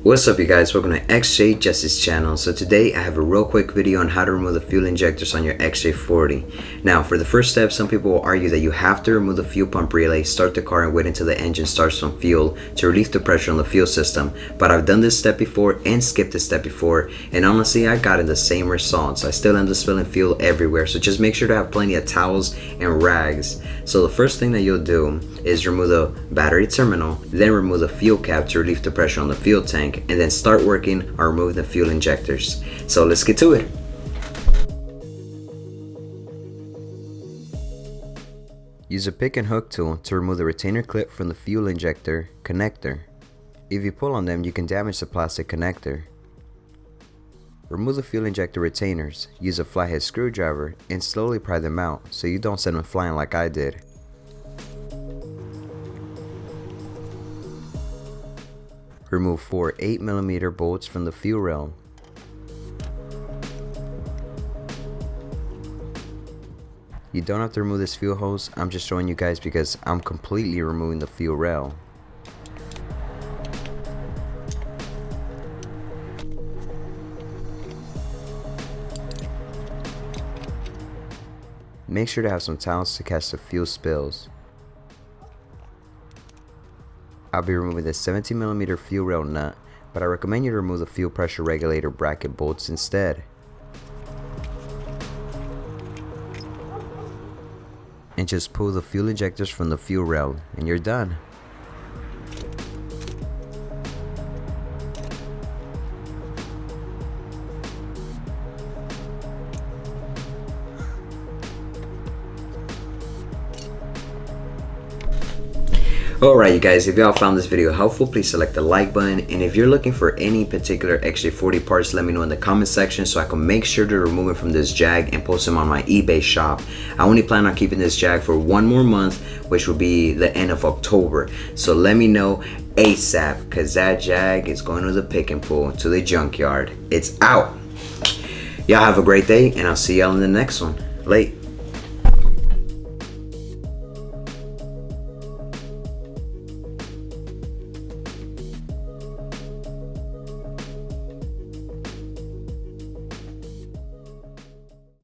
What's up you guys, welcome to XJ6 channel. So today I have a real quick video on how to remove the fuel injectors on your XJ40. Now for the first step, some people will argue that you have to remove the fuel pump relay, start the car and wait until the engine starts some fuel to relieve the pressure on the fuel system. But I've done this step before and skipped this step before, and honestly I got the same results. I still end up spilling fuel everywhere, so just make sure to have plenty of towels and rags. So the first thing that you'll do is remove the battery terminal, then remove the fuel cap to relieve the pressure on the fuel tank, and then start working on removing the fuel injectors. So let's get to it. Use a pick and hook tool to remove the retainer clip from the fuel injector connector. If you pull on them, you can damage the plastic connector. Remove the fuel injector retainers. Use a flathead screwdriver and slowly pry them out so you don't send them flying like I did. Remove 4 8mm bolts from the fuel rail. You don't have to remove this fuel hose, I'm just showing you guys because I'm completely removing the fuel rail. Make sure to have some towels to catch the fuel spills. I'll be removing the 17mm fuel rail nut, but I recommend you to remove the fuel pressure regulator bracket bolts instead. And just pull the fuel injectors from the fuel rail and you're done. Alright you guys, if y'all found this video helpful, please select the like button, and if you're looking for any particular XJ40 parts, let me know in the comment section so I can make sure to remove it from this Jag and post them on my eBay shop. I only plan on keeping this Jag for one more month, which will be the end of October, so let me know ASAP because that Jag is going to the pick and pull, to the junkyard. It's out. Y'all have a great day and I'll see y'all in the next one. Late.